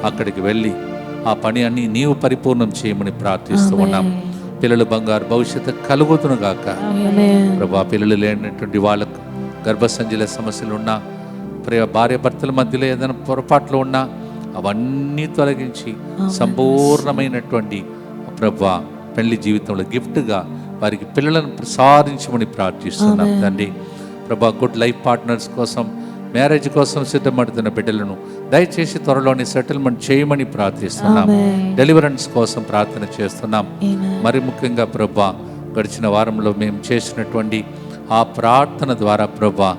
అక్కడికి వెళ్ళి ఆ పని అన్ని నీవు పరిపూర్ణం చేయమని ప్రార్థిస్తూ ఉన్నాం. పిల్లలు బంగారు భవిష్యత్తు కలుగుతును గాక. ప్రభా, పిల్లలు లేనటువంటి వాళ్ళకు గర్భసంచిల సమస్యలు ఉన్నా, భార్య భర్తల మధ్యలో ఏదైనా పొరపాట్లు ఉన్నా అవన్నీ తొలగించి సంపూర్ణమైనటువంటి ప్రభా పెళ్లి జీవితంలో గిఫ్ట్గా వారికి పిల్లలను ప్రసాదించమని ప్రార్థిస్తున్నాం తండ్రి. ప్రభా, గుడ్ లైఫ్ పార్ట్నర్స్ కోసం, మ్యారేజ్ కోసం సిద్ధపడుతున్న బిడ్డలను దయచేసి త్వరలోని సెటిల్మెంట్ చేయమని ప్రార్థిస్తున్నాం. డెలివరెన్స్ కోసం ప్రార్థన చేస్తున్నాం. మరి ముఖ్యంగా ప్రభా, గడిచిన వారంలో మేము చేసినటువంటి ఆ ప్రార్థన ద్వారా ప్రభా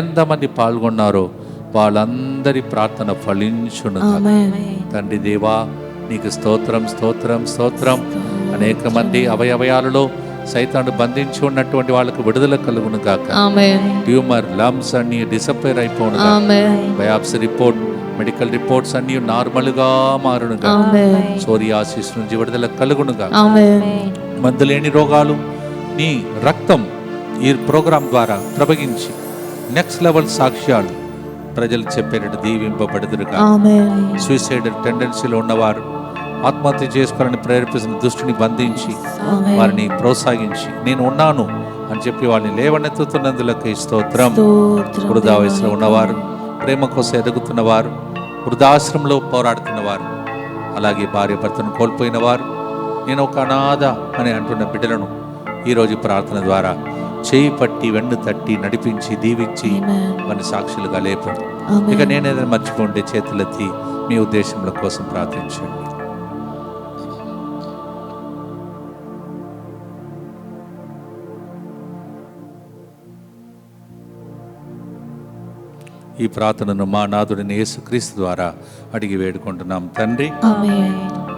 ఎంతమంది పాల్గొన్నారో వాళ్ళందరి ప్రార్థన ఫలించును తండ్రి. దేవా, నీకు స్తోత్రం స్తోత్రం స్తోత్రం. అనేక మంది అవయవాలలో సైతాను బంధించి ఉన్నటువంటి వాళ్ళకు విడుదల కలుగును గాక. ట్యూమర్, లమ్స్ అన్ని డిసప్పేర్ అయిపోను గాక. బయాప్సీ రిపోర్ట్, మెడికల్ రిపోర్ట్స్ అన్ని నార్మల్గా మారును గాక. సోరియాసిస్ నుంచి విడుదల కలుగును గాక. మందులేని రోగాలు నీ రక్తం ఈ ప్రోగ్రాం ద్వారా ప్రవహించి నెక్స్ట్ లెవెల్ సాక్ష్యాలు ప్రజలు చెప్పేటట్టు దీవింపబడుదురుగా. సూసైడల్ టెండెన్సీలో ఉన్నవారు, ఆత్మహత్య చేసుకోవాలని ప్రేరేపిస్తున్న దుష్టుని బంధించి వారిని ప్రోత్సహించి నేను ఉన్నాను అని చెప్పి వాళ్ళని లేవనెత్తుతున్నందులకి స్తోత్రం. వృధా వయసులో ఉన్నవారు, ప్రేమ కోసం ఎదుగుతున్నవారు, వృద్ధాశ్రమంలో పోరాడుతున్నవారు, అలాగే భార్య భర్తను కోల్పోయిన వారు, నేను ఒక అనాథ అని అంటున్న బిడ్డలను ఈరోజు ప్రార్థన ద్వారా చేయి పట్టి వెన్ను తట్టి నడిపించి దీవించి Amen. మన సాక్షులుగా లేపండి. Amen. ఇక నేనేదైనా మర్చిపోండి చేతులెత్తి మీ ఉద్దేశముల కోసం ప్రార్థించండి. ఈ ప్రార్థనను మా నాథుడిని యేసుక్రీస్తు ద్వారా అడిగి వేడుకుంటున్నాం తండ్రి. Amen.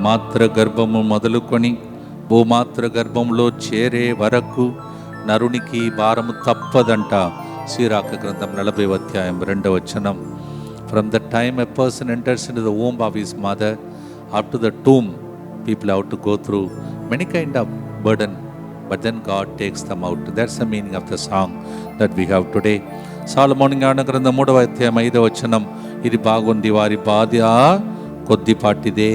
మాతృ గర్భము మొదలుకొని భూమాతృ గర్భంలో చేరే వరకు నరునికి భారము తప్పదంట. శ్రీరాక గ్రంథం 40వ అధ్యాయం 2వ వచనం. From the time a person enters in to the womb of his mother up to the tomb, people have to go through many kind of burden, but then God takes them out. That's the meaning of the song that we have today. సాలొమోను జ్ఞాన గ్రంథం 3వ అధ్యాయం 5వ వచనం. ఇది బాగుంది, వారి బాధ కొద్దిపాటిదే,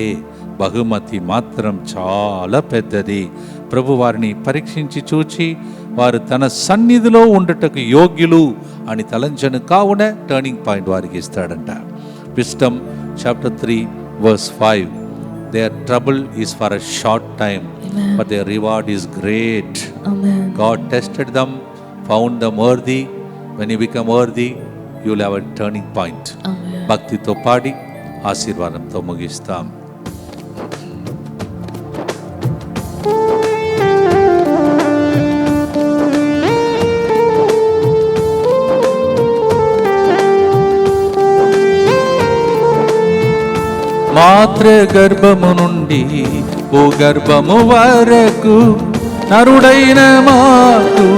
బహుమతి మాత్రం చాలా పెద్దది. ప్రభు వారిని పరీక్షించి చూచి వారు తన సన్నిధిలో ఉండుటకు యోగ్యులు అని తలంచను, కావున టర్నింగ్ పాయింట్ వారికి ఇస్తాడంట. Wisdom chapter 3 verse 5. Their trouble is for a short time, Amen. but their reward is great. Amen. God tested them, found them worthy. When you become worthy, you will have a turning point. Amen. భక్తితో పాడి ఆశీర్వాదంతో ముగిస్తాం. మాతృ గర్భము నుండి భూగర్భము వరకు నరుడైన మాకు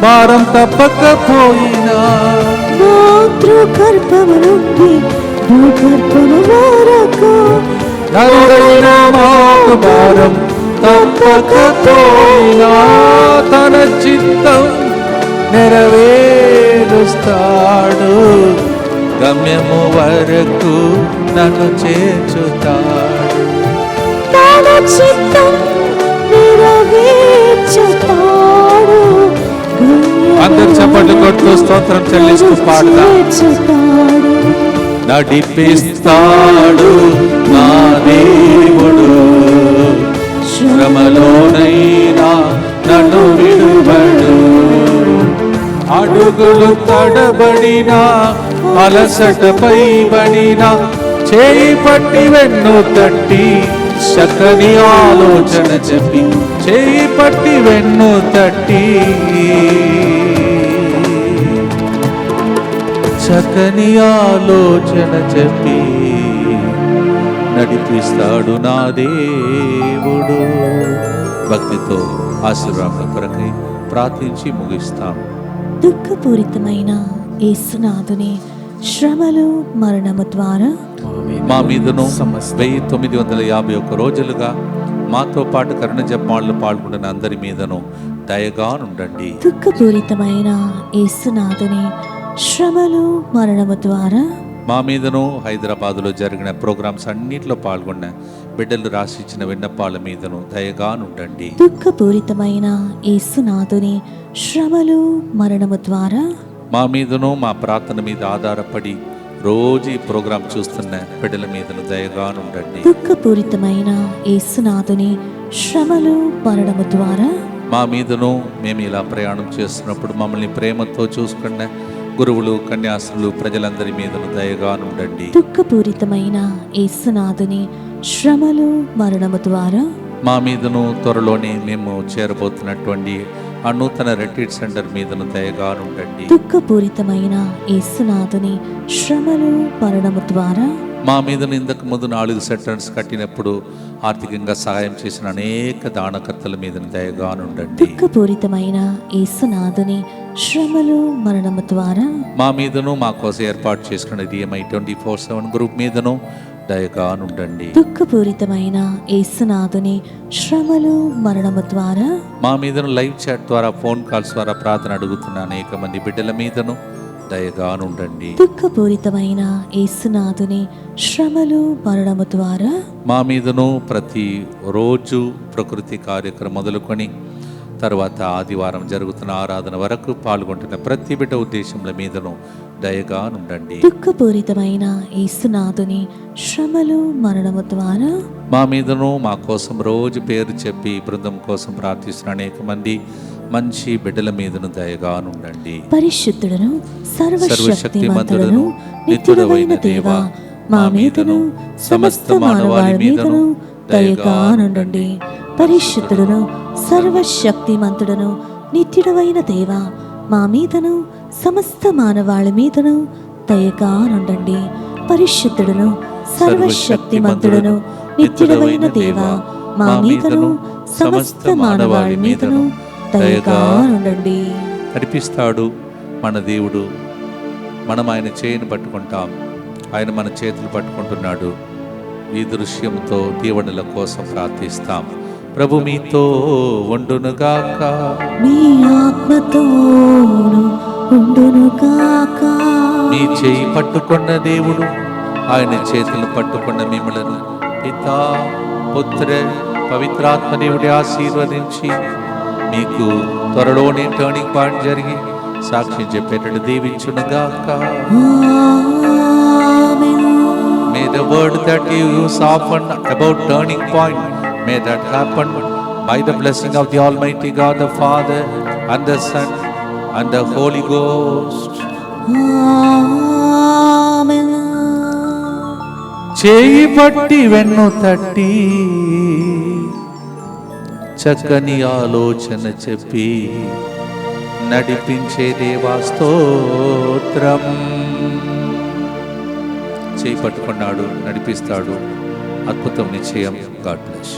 భారం తప్పకపోయినా, మాతృగర్భము నుండి భూగర్భము వరకు నరుడైన మాకు భారం తప్పకపోయినా, తన చిత్తం నెరవేరుస్తాడు, గమ్యము వరకు నన్ను చేర్చుతాడు. తన చిత్తం నెరవేర్చుతాడు, అందరు చప్పట్లు కొడుతూ స్తోత్రం చెల్లిస్తూ పాడదాం. చేర్చుతాడు. నడిపిస్తాడు నా దేవుడు, శ్రమలోనైనా నన్ను విడువడు. అడుగులు తడబడినా అలసటపై పడినా, చేయి పట్టి వెన్ను తట్టి చక్కని ఆలోచన చెప్పి, చేయి పట్టి వెన్ను తట్టి చక్కని ఆలోచన చెప్పి నడిపిస్తాడు నా దేవుడు. భక్తితో ఆశీర్వాదం కొరకై ప్రార్థించి ముగిస్తాం. దుఃఖపూరితమైన యేసునాథుని శ్రమలు మరణము ద్వారా మా మీదను 1951 రోజులుగా మాతో పాటు కరుణ జపమాలలో పాల్గొన్న అందరి మీదను దయగా నుండండి. దుఃఖపూరితమైన యేసునాథుని శ్రమలు మరణము ద్వారా మా మీదను హైదరాబాదులో జరిగిన ప్రోగ్రామ్స్ అన్నిట్లో పాల్గొన్న బిడ్డలు రాసిచ్చిన విన్నపాల మీదను దయగా నుండండి. దుఃఖపూరితమైన యేసునాథుని శ్రమలు మరణము ద్వారా మా మీదను మా ప్రార్థన మీద ఆధారపడి రోజు ఈ ప్రోగ్రాం చూస్తున్న బిడ్డల మీదను దయగా నుండండి. దుఃఖపూరితమైన యేసునాథుని శ్రమలు మరణము ద్వారా మా మీదను మేము ఇలా ప్రయాణం చేస్తున్నప్పుడు మమ్మల్ని ప్రేమతో చూసుకున్న గురువులు, కన్యాసులు, ప్రజలందరి మీదను దయగా నుండండి. దుఃఖపూరితమైన యేసునాథుని శ్రమలు మరణము ద్వారా మా మీదను త్వరలోనే మేము చేరబోతున్నటువంటి ఆ నూతన రెట్రీట్ సెంటర్ మీదను దయగా ఉండండి. దుఃఖపూరితమైన యేసునాథుని శ్రమలు మరణము ద్వారా మా మీదను ఇంతకు ముందు 4 సెంటర్స్ కట్టినప్పుడు ఆర్థికంగా సహాయం చేసిన అనేక దానకర్తల మీదను దయగా ఉండండి. దుఃఖపూరితమైన యేసునాథుని శ్రమలు మరణము ద్వారా మా మీదను మా కోసం ఏర్పాటు చేసుకున్న DMI 24/7 గ్రూప్ మీదను దయగా ఉండండి. దుఃఖపూరితమైన యేసునాథుని శ్రమలు మరణము ద్వారా మా మీదను లైవ్ చాట్ ద్వారా, ఫోన్ కాల్స్ ద్వారా ప్రార్థన అడుగుతున్న అనేక మంది బిడ్డల మీదను దయగా ఉండండి. దుఃఖపూరితమైన యేసునాథుని శ్రమలు మరణము ద్వారా మా మీదను ప్రతి రోజు ప్రకృతి కార్యక్రమం మొదలుకొని తర్వాత ఆదివారం జరుగుతున్న ఆరాధన వరకు పాల్గొంటున్న ప్రతి బిడ్డ ఉద్దేశముల మీదను దయగా ఉండండి. దుఃఖపూరితమైన యేసునాథుని శ్రమలు మరణము ద్వారా మా మీదను మా కోసం రోజు పేరు చెప్పి బృందం కోసం ప్రార్థిస్తున్న అనేక మంది మంచి బిడ్డల మీదను దయగానుండండి. పరిశుద్ధుడను సర్వశక్తిమంతుడను నిత్యుడవైన దేవా, మా మీదను సమస్త మానవాళి మీదను దయగానుండండి. పరిశుద్ధుడను సర్వశక్తిమంతుడను నిత్యుడవైన దేవా, మా మీదను సమస్త మానవాళి మీదను దయగానుండండి. పరిశుద్ధుడను సర్వశక్తిమంతుడను నిత్యుడవైన దేవా, మా మీదను సమస్త మానవాళి మీదను దయగానుండండి. నడిపిస్తాడు మన దేవుడు. మనం ఆయన చేయిని పట్టుకుంటాం, ఆయన మన చేతులు పట్టుకుంటున్నాడు. ఈ దృశ్యంతో దీవెనల కోసం ప్రార్థిస్తాం. ప్రభు మీతో ఉండునుగాక. మీ ఆత్మతోను ఉండునుగాక. మీ చేయి పట్టుకున్న దేవుడు ఆయన చేతులు పట్టుకున్న మిమ్మలను పితా పుత్ర పవిత్రాత్మ దేవుడి ఆశీర్వదించి మీకు త్వరలోనే టర్నింగ్ పాయింట్ జరిగి సాక్ష్యం చెప్పేటట్టు దీవించునుగాక. May the word that you use often about turning point, may that happen by the blessing of the Almighty God, the Father and the Son and the Holy Ghost. చేయి పట్టి వెన్ను తట్టి చక్కని ఆలోచన చెప్పి నడిపించే దేవా స్తోత్రం. చేయి పట్టుకున్నాడు, నడిపిస్తాడు. అద్భుతం నిశ్చయం. God bless.